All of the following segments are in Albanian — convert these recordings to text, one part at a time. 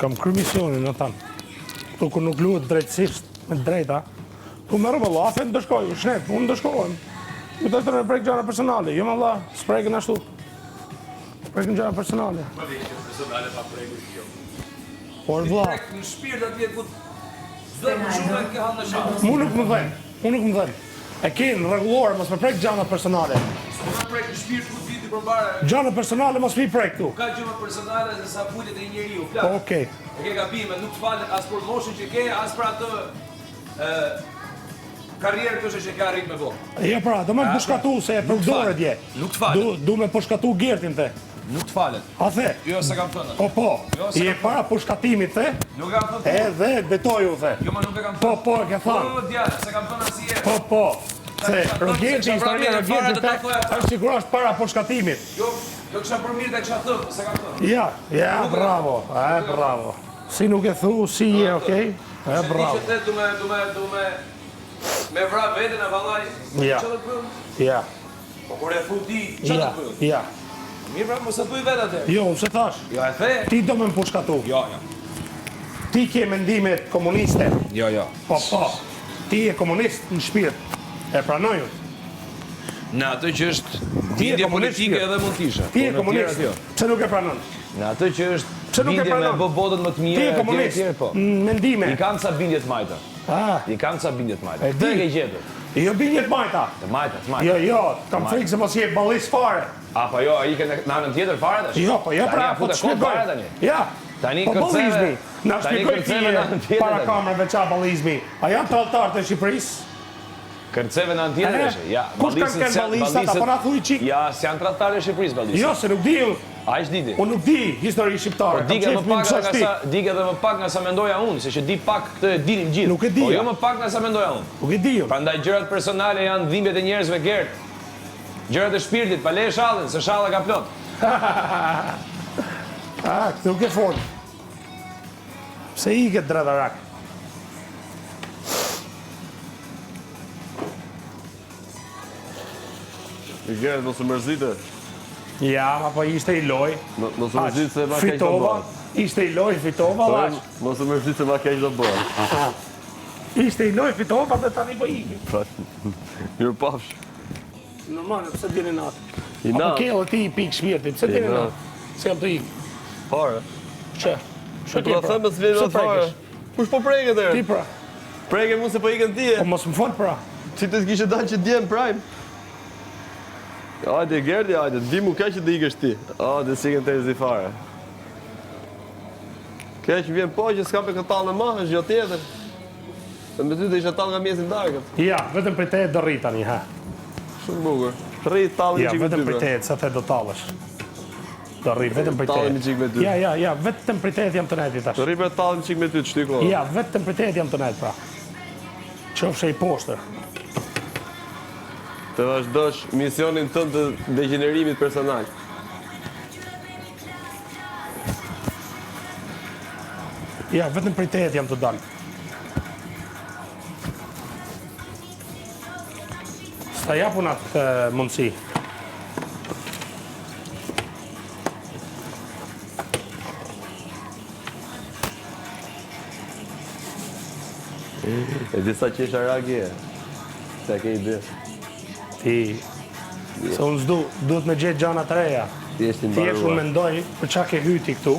Kam kry misionin në tanë. Tu ku nuk luhet drejtësisht, me drejta. Tu merë më la, afe në dëshkoj, shnet, unë dëshkojnë. Ku të është të prejkë gjana personale, jo më la, së prejkën ashtu. Prejkën gjana personale. Por vla. Në shpirt atje ku zdo më shumë e ke halë në shanë. Mu nuk më dhenë. E kenë regulore, mos me prejkë gjana personale. Së më prejkë në shpirt ku ti përbare. Gjana personale mos mi prejkë tu. Ka gjëma personale se sa fullet e njeri u plak. Okej. E ke gabime, nuk falet as për moshën që ke, as për atë karrierë të që ke arrit me bo. Ja pra, do me përshkatu se e përdore dje. Nuk të falet. Du me përshkatu gertin te. Nuk të falet. A the? Jo, se kam thënë. Po, i e para përshkatimit the. Nuk kam thënë. Edhe betoju the. Jo, ma nuk e kam thënë. Po, e ke thënë. Po, djallë, se kam thënë asije. Po. Se Rogerci, historia Rogerci te, është sigurisht para përshkatimit. Jo, do kisha për mirë dhe kisha thëmë, se kam thënë. Ja, bravo, bravo. Si nuk e thu, si je, okej? Bravo. Se ti që te du me vra vetën e valaj, Ja. që të përën? Ja. Po kur e thu ti, që të përën? Ja. Mirë pra, mos e thuj vetë atë. Jo, se thash. Jo, e the? Ti do me më përshkatu. Jo. Ti ke mendimet komuniste. Jo. Po. Ti je komunist në shpirt. E pranojnë. Në atë që është bindje politike edhe mund t'isha. Ti je komunist. Pse nuk e pranon? Në atë që është Pse nuk e bindje me pranon? bë botën më të mirë. Ti je komunist. Po. Mendime. I kanë ca bindje të majta. I kanë ca bindje të majta. E di. Të ke gjetur. Jo bindjet majta. Të majta. Jo, kam frikë se mos je ballis fare. Apo jo, ai ke në anën tjetër fare tash? Jo, po ja pra, po të shpjegoj. Ja. Tani Po ballizmi. Na Tani shpjegoj kërceve në anën ti tjetër. para kamerave çfarë ballizmi. A janë të altarët e Shqipërisë? Kërceve në anën tjetër tash. Ja, Kush kanë ballistat apo na thuj çik? Ja, s'janë tradhtarë e Shqipërisë ballistat. Jo, se nuk di. Ai s'diti. Unë nuk di histori shqiptare. Po dike edhe më pak nga sa mendoja unë, se që di pak këtë e dinin gjithë. Nuk e di. Po jo më pak nga sa mendoja unë. Nuk e di. Prandaj gjërat personale janë dhimbjet e njerëzve gert. Gjërat e shpirtit, pa le shallin, se shalla ka plot. Këtë nuk e fort. Pse i ke dradarak? I gjerët mos u mërzite. Ja, ma po ishte i loj. Mos u mërzite se ma keq do Fitova, bërë. ishte i loj, Fitova, lash. Mos u mërzite se ma keq do bërë. Ishte i loj, Fitova, dhe tani po iki. Mirë pafsh. Normal, pse dini natë? I Apo natë. kello ti i pikë shpirtin, pse dini natë? Se jam të ik. Fare. Që? Që Po ta them se vjen Pse atë fare. prekesh? Kush po preket Ti erë? pra, Preke mu se po ikën ti. po mos më fol pra. Si të kishe dalë që djem prime. Hajde Gerdi, hajde, di mu keq që të ikësh ti. Hajde si ikën të zi fare. Keq vjen po që s'ka për këtë talë në mahë, është gjë tjetër. Se me ty të isha talë nga mjesin darkët. Ja, vetëm për te do rri tani, ha. Shumë bukur. Rri talën Ja, që vetëm për këtë te, sa the do talësh. Do rri, vetëm për Tallemi qik me te. ty. Ja, vetëm për te jam të nejti tash. Rri për talën qik me ty të shtyko. Ja, vetëm për te jam të nejt, pra. Qofshe i poshtër. Të vazhdosh misionin tënd të degenerimit personal. Ja, vetëm për te jam të dalë. Sta japun atë mundësi. E disa qesha ragi e. Se ke ide. Ti, se unë duhet me gjetë gjana të reja. Ti eshtë Ti unë mbaruar. mendoj për qa ke hyti këtu,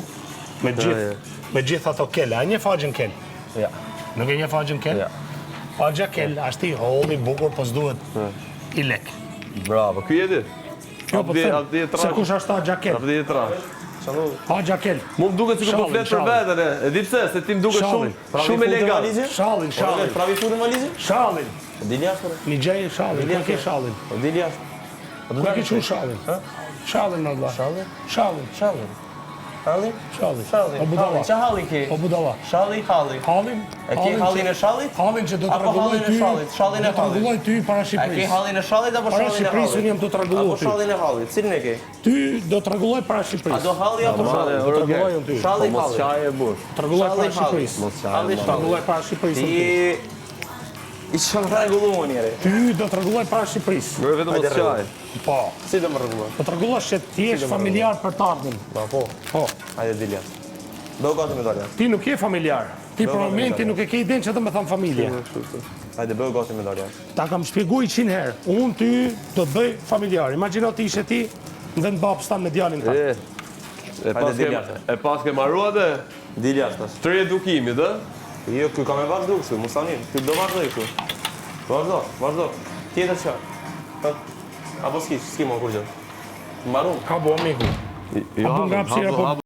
me gjithë ato kelle. A një faqën kell? Ja. Nuk e një faqën kell? Ja. Faqja kell, ashtë i holli, bukur, pos duhet i lek. Bravo. Ky jeti? Jo, po të them, se kush ashtë ta gjakel? Apdi e trash. Ha gjakel. Mu më duket sikur po flet për veten e. E di pse, se ti më duket shumë elegant. Shallin. Pravi futë valizin? Shallin. Dili jashtë? Një gjej shallin, ku ke shallin? Dili jashtë. Ku ke qenë shallin? Shallin, më vlla. Shalli? Shallin. Shalli. Halli? Shallin. Shalli. O budalla. Qa halli ke? O budalla. Shalli, halli. Hallin? E ke hallin e shallit? Hallin që do të Apo rregulloj hallin e ty. shallit? Shallin e Do të hallit? rregulloj ty para E ke Shqipërisë. hallin e shallit apo Para shallin e Shqipërisë unë hallit? jam do të rregulloj Apo ty. shallin e hallit? Cilin e ke? Ty do të rregulloj para A Shqipërisë. do halli apo shalli? Do të rregulloj unë ty. Shalli, Mos halli. qaj e bush. Të rregulloj para Shalli, halli. Shqipërisë. Mos qaj. Halli, Të rregulloj para Shqipërisë. unë ty. Ti I shon rregulluar njëri. Ty do të rregulloj para Shqipërisë. Më vetëm mos qaj. Po. Si do më rregulloj? Do të rregullosh që ti je familjar për të ardhmen. Po. Po. Hajde dilja. Do gati medalja. Ti nuk je familjar. Ti për Do, momentin nuk e ke idenë që të më thon familje. Hajde bëu gati medalja. Ta kam shpjeguar 100 herë. Unë ty do të bëj familjar. Imagjino ti ishe ti në vend babës tan me djalin tan. E pas ke marrua dhe Dilja tash. tre edukimit, ë? Jo, ky kam e vazhdu kështu, mos tani. Ky do vazhdoj kështu. Vazhdo. Tjetër çfarë? Apo s'ki më kur gjë. Mbaron. Ka bo miku. Jo, Apo nga hapësira, po